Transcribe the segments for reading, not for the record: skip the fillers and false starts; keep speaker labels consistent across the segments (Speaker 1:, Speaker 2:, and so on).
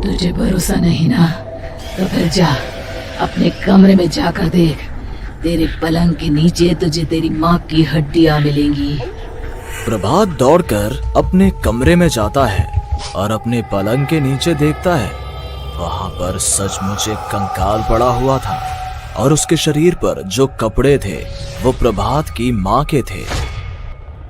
Speaker 1: तुझे भरोसा नहीं ना, तो फिर जा अपने कमरे में जाकर देख। तेरे पलंग के नीचे तुझे तेरी माँ की हड्डियाँ मिलेंगी।
Speaker 2: प्रभात दौड़कर अपने कमरे में जाता है और अपने पलंग के नीचे देखता है। वहां पर सचमुच एक कंकाल पड़ा हुआ था और उसके शरीर पर जो कपड़े थे वो प्रभात की माँ के थे।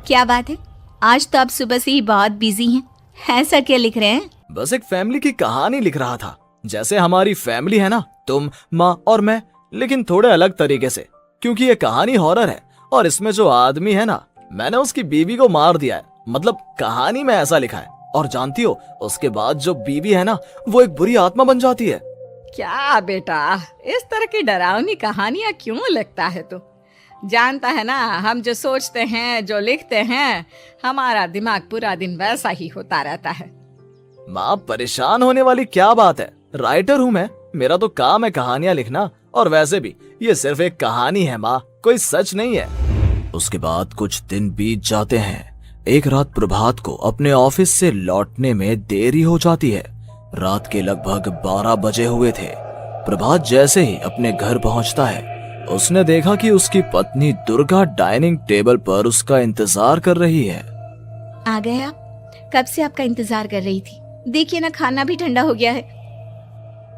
Speaker 3: क्या बात है, आज तो आप सुबह से ही बहुत बिजी हैं। ऐसा क्या लिख रहे हैं?
Speaker 2: बस एक फैमिली की कहानी लिख रहा था। जैसे हमारी फैमिली है ना, तुम, माँ और मैं, लेकिन थोड़े अलग तरीके से, क्योंकि ये कहानी हॉरर है और इसमें जो आदमी है ना, मैंने उसकी बीवी को मार दिया है। मतलब कहानी में ऐसा लिखा है। और जानती हो, उसके बाद जो बीवी है ना, वो एक बुरी आत्मा बन जाती है।
Speaker 4: क्या बेटा, इस तरह की डरावनी कहानियां क्यों लिखता है तू? जानता है ना, हम जो सोचते हैं, जो लिखते हैं, हमारा दिमाग पूरा दिन वैसा ही होता रहता है।
Speaker 2: माँ, परेशान होने वाली क्या बात है? राइटर हूँ मैं, मेरा तो काम है कहानियां लिखना। और वैसे भी ये सिर्फ एक कहानी है माँ, कोई सच नहीं है। उसके बाद कुछ दिन बीत जाते हैं। एक रात प्रभात को अपने ऑफिस से लौटने में देरी हो जाती है। रात के लगभग 12 बजे हुए थे। प्रभात जैसे ही अपने घर पहुंचता है, उसने देखा कि उसकी पत्नी दुर्गा डाइनिंग टेबल पर उसका इंतजार कर रही है।
Speaker 3: आ गए आप? कब से आपका इंतजार कर रही थी। देखिए ना, खाना भी ठंडा हो गया है।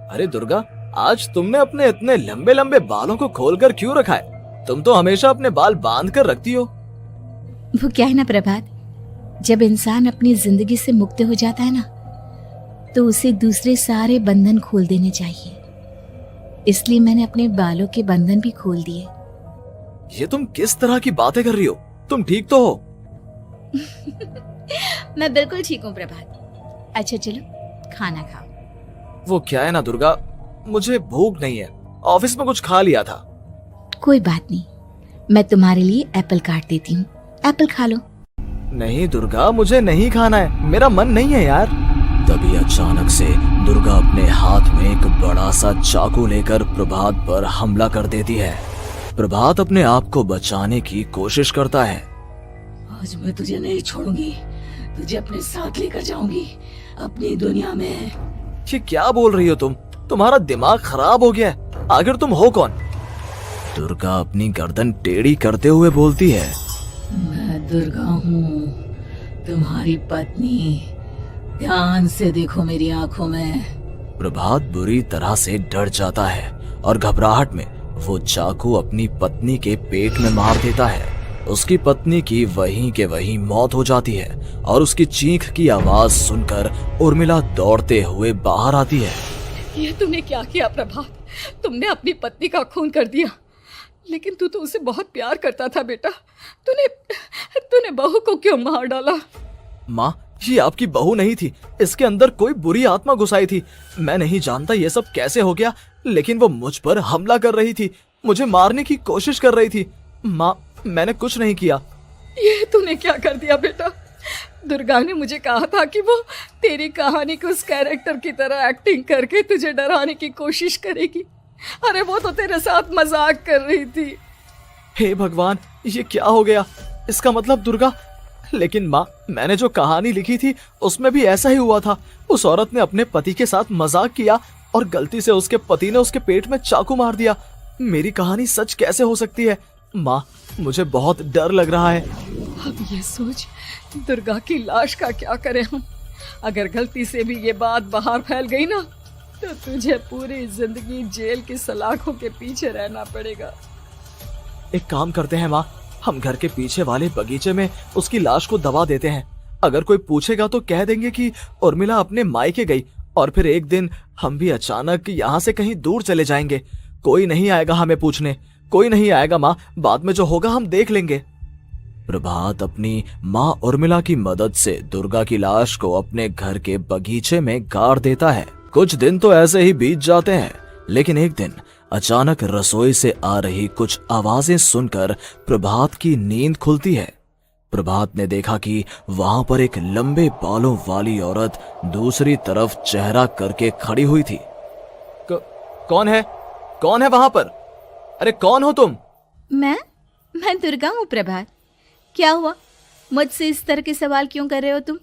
Speaker 2: अरे दुर्गा, आज तुमने अपने इतने लंबे लंबे बालों को खोलकर क्यों रखा है? तुम तो हमेशा अपने बाल बांध कर रखती हो।
Speaker 3: वो क्या है ना प्रभात, जब इंसान अपनी जिंदगी से मुक्त हो जाता है ना, तो उसे दूसरे सारे बंधन खोल देने चाहिए। इसलिए मैंने अपने बालों के बंधन भी खोल दिए।
Speaker 2: ये तुम किस तरह की बातें कर रही हो? तुम ठीक तो हो?
Speaker 3: मैं बिल्कुल ठीक हूँ प्रभात। अच्छा चलो खाना खाओ।
Speaker 2: वो क्या है ना दुर्गा, मुझे भूख नहीं है। ऑफिस में कुछ खा लिया था।
Speaker 3: कोई बात नहीं, मैं तुम्हारे लिए एप्पल काट देती हूँ, एप्पल खा लो।
Speaker 2: नहीं दुर्गा, मुझे नहीं खाना है, मेरा मन नहीं है यार। तभी अचानक से दुर्गा अपने हाथ में एक बड़ा सा चाकू लेकर प्रभात पर हमला कर देती है। प्रभात अपने आप को बचाने की कोशिश करता है।
Speaker 1: आज मैं तुझे नहीं छोड़ूंगी, तुझे अपने साथ लेकर जाऊंगी अपनी दुनिया में।
Speaker 2: ये क्या बोल रही हो तुम? तुम्हारा दिमाग खराब हो गया है। आखिर तुम हो कौन? दुर्गा अपनी गर्दन टेढ़ी करते हुए बोलती है।
Speaker 1: मैं दुर्गा हूँ, तुम्हारी पत्नी। ध्यान से देखो मेरी आंखों में।
Speaker 2: प्रभात बुरी तरह से डर जाता है और घबराहट में वो चाकू अपनी पत्नी के पेट में मार देता है। उसकी पत्नी की वहीं के वहीं मौत हो जाती है और उसकी चीख की आवाज सुनकर उर्मिला दौड़ते हुए बाहर आती है।
Speaker 4: ये तूने क्या किया प्रभात? तुमने अपनी पत्नी का खून कर दिया। लेकिन तू तो उसे बहुत प्यार करता था बेटा। तूने बहू को क्यों मार डाला?
Speaker 2: माँ, ये आपकी बहू नहीं थी, इसके अंदर कोई बुरी आत्मा घुसाई थी। मैं नहीं जानता ये सब कैसे हो गया, लेकिन वो मुझ पर हमला कर रही थी, मुझे मारने की कोशिश कर रही थी। माँ, मैंने कुछ नहीं किया।
Speaker 4: ये तूने क्या कर दिया बेटा? दुर्गा ने मुझे कहा था कि वो तेरी कहानी के उस कैरेक्टर की तरह एक्टिंग करके तुझे डराने की कोशिश करेगी। अरे वो तो तेरे साथ मजाक कर रही थी।
Speaker 2: हे भगवान, ये क्या हो गया? इसका मतलब दुर्गा। लेकिन माँ, मैंने जो कहानी लिखी थी उसमें भी ऐसा ही हुआ था। उस औरत ने अपने पति के साथ मजाक किया और गलती से उसके पति ने उसके पेट में चाकू मार दिया। मेरी कहानी सच कैसे हो सकती है? माँ, मुझे बहुत डर लग रहा है।
Speaker 4: अब ये सोच, दुर्गा की लाश का क्या करें हम? अगर गलती से भी ये बात बाहर फैल गई ना, तो तुझे पूरी जिंदगी जेल की सलाखों के पीछे रहना पड़ेगा।
Speaker 2: एक काम करते हैं माँ, हम घर के पीछे वाले बगीचे में उसकी लाश को दबा देते हैं। अगर कोई पूछेगा तो कह देंगे कि उर्मिला अपने मायके गई और फिर एक दिन हम भी अचानक यहाँ से कहीं दूर चले जाएंगे। कोई नहीं आएगा हमें पूछने, कोई नहीं आएगा माँ, बाद में जो होगा हम देख लेंगे। प्रभात अपनी माँ उर्मिला की मदद से दुर्गा की लाश को अपने घर के बगीचे में गाड़ देता है। कुछ दिन तो ऐसे ही बीत जाते हैं, लेकिन एक दिन अचानक रसोई से आ रही कुछ आवाजें सुनकर प्रभात की नींद खुलती है। प्रभात ने देखा कि वहां पर एक लंबे बालों वाली औरत दूसरी तरफ चेहरा करके खड़ी हुई थी। कौन है? कौन है वहां पर? अरे कौन हो तुम?
Speaker 3: मैं दुर्गा हूँ प्रभात। क्या हुआ? मुझसे इस तरह के सवाल क्यों कर रहे हो तुम?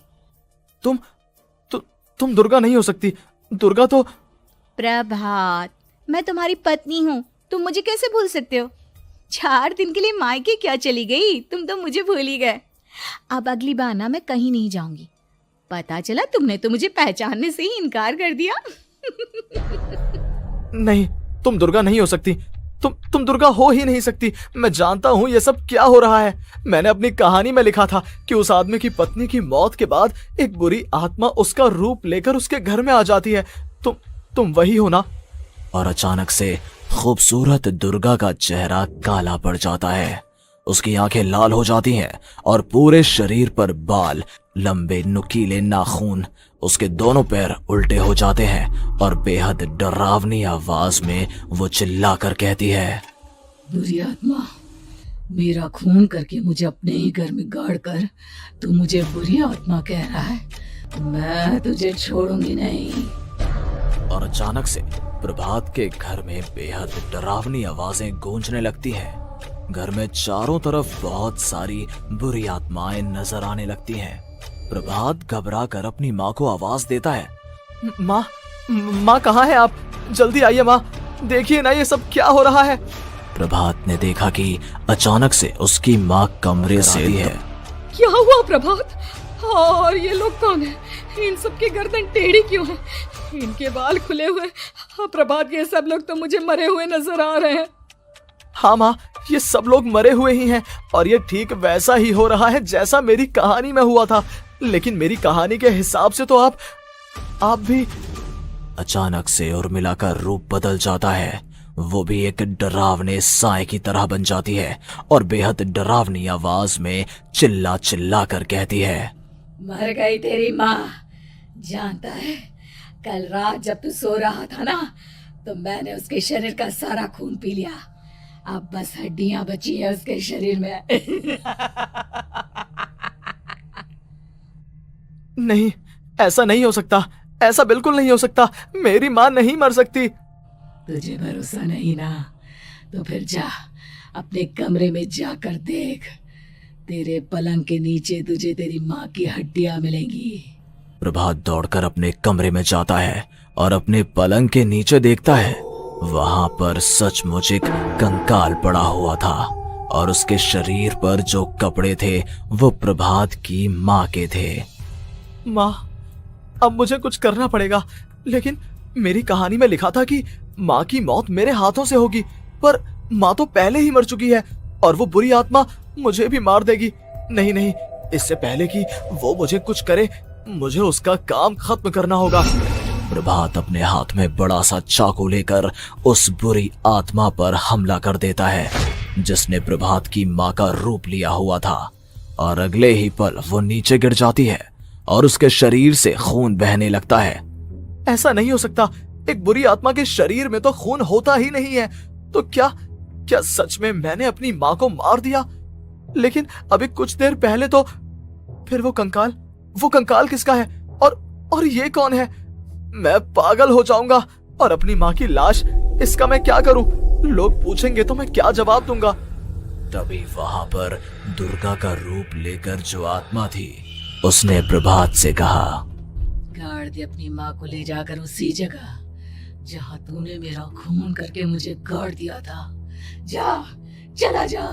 Speaker 2: तुम दुर्गा नहीं हो सकती। दुर्गा तो
Speaker 3: प्रभात, मैं तुम्हारी पत्नी हूँ, तुम मुझे कैसे भूल सकते हो? 4 दिन के लिए मायके क्या चली गई, तुम तो मुझे भूल ही गए। अब अगली बार ना मैं कहीं नहीं जाऊंगी। पता चला तुमने तो मुझे पहचानने से ही इनकार कर दिया।
Speaker 2: नहीं, तुम दुर्गा नहीं हो सकती। तुम दुर्गा हो ही नहीं सकती। मैं जानता हूँ ये सब क्या हो रहा है। मैंने अपनी कहानी में लिखा था कि उस आदमी की पत्नी की मौत के बाद एक बुरी आत्मा उसका रूप लेकर उसके घर में आ जाती है। तुम वही हो ना? और अचानक से खूबसूरत दुर्गा का चेहरा काला पड़ जाता है। उसकी आंखें लाल हो जाती हैं और पूरे शरीर पर बाल, लंबे नुकीले नाखून, उसके दोनों पैर उल्टे हो जाते हैं और बेहद डरावनी आवाज में वो चिल्लाकर कहती है,
Speaker 1: बुरी आत्मा, मेरा खून करके मुझे अपने ही घर में गाड़ कर तू मुझे बुरी आत्मा कह रहा है? मैं तुझे छोड़ूंगी नहीं।
Speaker 2: और अचानक से प्रभात के घर में बेहद डरावनी आवाजें गूंजने लगती हैं। घर में चारों तरफ बहुत सारी बुरी आत्माएं नजर आने लगती हैं। प्रभात घबरा कर अपनी माँ को आवाज देता है, माँ कहाँ है आप? जल्दी आइए माँ, देखिए ना ये सब क्या हो रहा है। प्रभात ने देखा कि अचानक से उसकी माँ कमरे से है।
Speaker 4: क्या हुआ प्रभात? और ये लोग कौन है? इन सब की गर्दन टेढ़ी क्यों है? इनके बाल खुले हुए। हाँ प्रभात, ये सब लोग तो मुझे मरे हुए नजर आ रहे हैं।
Speaker 2: हाँ माँ, ये सब लोग मरे हुए ही हैं और ये ठीक वैसा ही हो रहा है जैसा मेरी कहानी में हुआ था। लेकिन मेरी कहानी के हिसाब से तो आप भी। अचानक से उर्मिला का रूप बदल जाता है। वो भी एक डरावने साए की तरह बन जाती है और बेहद डरावनी आवाज में चिल्ला चिल्ला कर कहती है,
Speaker 1: मर गई तेरी माँ। जानता है, कल रात जब तू सो रहा था ना, तो मैंने उसके शरीर का सारा खून पी लिया। अब बस हड्डियां बची है उसके शरीर में।
Speaker 2: नहीं, ऐसा नहीं हो सकता, ऐसा बिल्कुल नहीं हो सकता। मेरी माँ नहीं मर सकती।
Speaker 1: तुझे भरोसा नहीं ना? तो फिर जा, अपने कमरे में जाकर देख। तेरे पलंग के नीचे तुझे तेरी माँ की हड्डियां मिलेंगी।
Speaker 2: प्रभात दौड़कर अपने कमरे में जाता है और अपने पलंग के नीचे देखता है। वहां पर सचमुच एक कंकाल पड़ा हुआ था और उसके शरीर पर जो कपड़े थे वो प्रभात की माँ के थे। माँ, अब मुझे कुछ करना पड़ेगा। लेकिन मेरी कहानी में लिखा था कि माँ की मौत मेरे हाथों से होगी, पर माँ तो पहले ही मर चुकी है और वो बुरी आत्मा मुझे भी मार देगी। नहीं, इससे पहले कि वो मुझे कुछ करे, मुझे उसका काम खत्म करना होगा। प्रभात अपने हाथ में बड़ा सा चाकू लेकर उस बुरी आत्मा पर हमला कर देता है जिसने प्रभात की माँ का रूप लिया हुआ था, और अगले ही पल वो नीचे गिर जाती है और उसके शरीर से खून बहने लगता है। ऐसा नहीं हो सकता, एक बुरी आत्मा के शरीर में तो खून होता ही नहीं है। तो क्या सच में मैंने अपनी माँ को मार दिया? लेकिन अभी कुछ देर पहले तो फिर वो कंकाल किसका है? और ये कौन है? मैं पागल हो जाऊंगा। और अपनी माँ की लाश, इसका मैं क्या करूं? लोग पूछेंगे तो मैं क्या जवाब दूंगा? तभी वहां पर दुर्गा का रूप लेकर जो आत्मा थी उसने प्रभात से कहा,
Speaker 1: गाड़ दे अपनी माँ को ले जाकर उसी जगह जहाँ तूने मेरा खून करके मुझे गाड़ दिया था। जा, चला जा।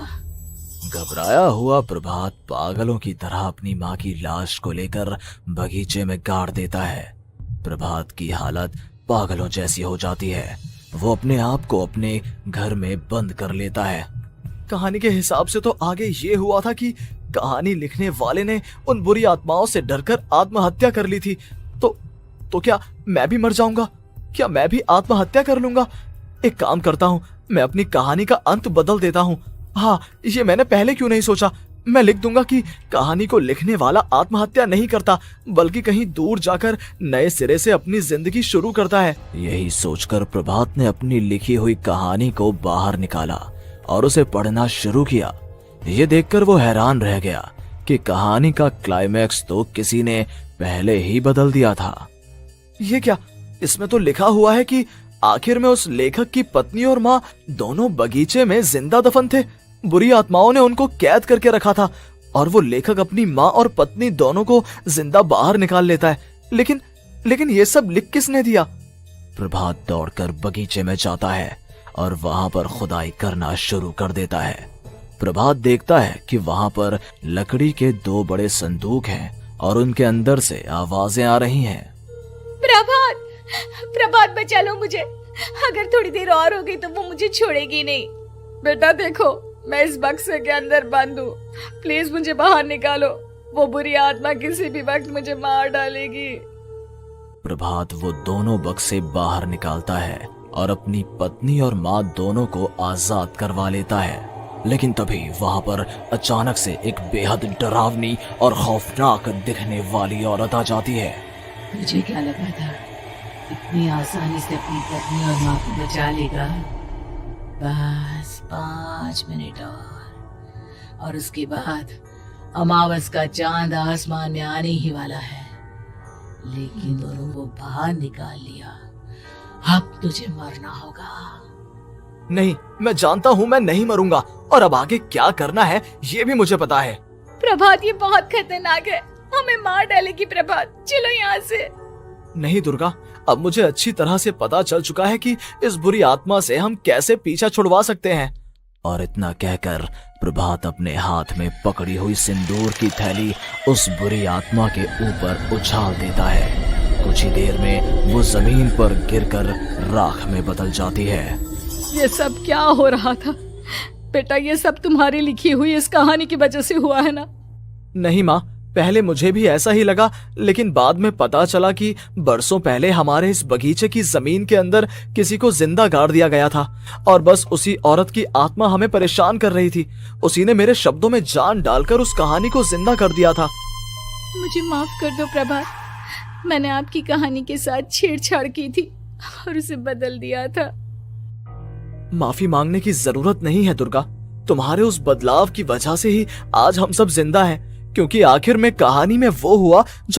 Speaker 2: घबराया हुआ प्रभात पागलों की तरह अपनी माँ की लाश को लेकर बगीचे में गाड़ देता है। प्रभात की हालत पागलों जैसी हो जाती है। वो अपने आप को अपने घर में बंद कर लेता है। कहानी के हिसाब से तो आगे ये हुआ था कि कहानी लिखने वाले ने उन बुरी आत्माओं से डरकर आत्महत्या कर ली थी। तो क्या मैं भी मर जाऊंगा? क्या मैं भी आत्महत्या कर लूंगा? एक काम करता हूँ, मैं अपनी कहानी का अंत बदल देता हूँ। हाँ, ये मैंने पहले क्यों नहीं सोचा। मैं लिख दूंगा कि कहानी को लिखने वाला आत्महत्या नहीं करता, बल्कि कहीं दूर जाकर नए सिरे से अपनी जिंदगी शुरू करता है। यही सोचकर प्रभात ने अपनी लिखी हुई कहानी को बाहर निकाला और उसे पढ़ना शुरू किया। ये देखकर वो हैरान रह गया कि कहानी का क्लाइमैक्स तो किसी ने पहले ही बदल दिया था। ये क्या? इसमें तो लिखा हुआ है कि आखिर में उस लेखक की पत्नी और माँ दोनों बगीचे में जिंदा दफन थे। बुरी आत्माओं ने उनको कैद करके रखा था और वो लेखक अपनी माँ और पत्नी दोनों को जिंदा बाहर निकाल लेता है। लेकिन ये सब लिख किसने दिया? प्रभात दौड़कर बगीचे में जाता है और वहां पर खुदाई करना शुरू कर देता है। प्रभात देखता है कि वहां पर लकड़ी के 2 बड़े संदूक हैं और उनके अंदर से आवाजें आ रही हैं।
Speaker 3: प्रभात, प्रभात बचा लो मुझे, अगर थोड़ी देर और हो गई तो वो मुझे छोड़ेगी नहीं।
Speaker 4: बेटा देखो, मैं इस बक्से के अंदर बंद हूँ, प्लीज मुझे बाहर निकालो, वो बुरी आत्मा किसी भी वक्त मुझे मार डालेगी।
Speaker 2: प्रभात वो दोनों बक्से बाहर निकालता है और अपनी पत्नी और माँ दोनों को आजाद करवा लेता है। लेकिन तभी वहां पर अचानक से एक बेहद डरावनी और खौफनाक दिखने वाली औरत आ जाती है।
Speaker 1: मुझे क्या लगा था इतनी आसानी से अपनी पत्नी और माँ को बचा लेगा। बस 5 मिनट और उसके बाद अमावस का चांद आसमान में आने ही वाला है। लेकिन दोनों को बाहर निकाल लिया, अब तुझे मरना होगा।
Speaker 2: नहीं, मैं जानता हूँ मैं नहीं मरूंगा, और अब आगे क्या करना है ये भी मुझे पता है।
Speaker 3: प्रभात, ये बहुत खतरनाक है, हमें मार डालेगी। प्रभात, चलो यहाँ से।
Speaker 2: नहीं दुर्गा, अब मुझे अच्छी तरह से पता चल चुका है कि इस बुरी आत्मा से हम कैसे पीछा छुड़वा सकते हैं। और इतना कहकर प्रभात अपने हाथ में पकड़ी हुई सिंदूर की थैली उस बुरी आत्मा के ऊपर उछाल देता है। कुछ ही देर में वो जमीन पर गिरकर राख में बदल जाती है।
Speaker 4: ये सब क्या हो रहा था बेटा? ये सब तुम्हारी लिखी हुई इस कहानी की वजह से हुआ है ना?
Speaker 2: नहीं माँ, पहले मुझे भी ऐसा ही लगा, लेकिन बाद में पता चला कि बरसों पहले हमारे इस बगीचे की जमीन के अंदर किसी को जिंदा गाड़ दिया गया था और बस उसी औरत की आत्मा हमें परेशान कर रही थी। उसी ने मेरे शब्दों में जान डालकर उस कहानी को जिंदा कर दिया था।
Speaker 3: मुझे माफ कर दो प्रभात, मैंने आपकी कहानी के साथ छेड़छाड़ की थी और उसे बदल दिया था।
Speaker 2: माफी मांगने की जरूरत नहीं है दुर्गा, तुम्हारे उस बदलाव की वजह से ही आज हम सब जिंदा हैं, क्योंकि आखिर में कहानी में वो हुआ जो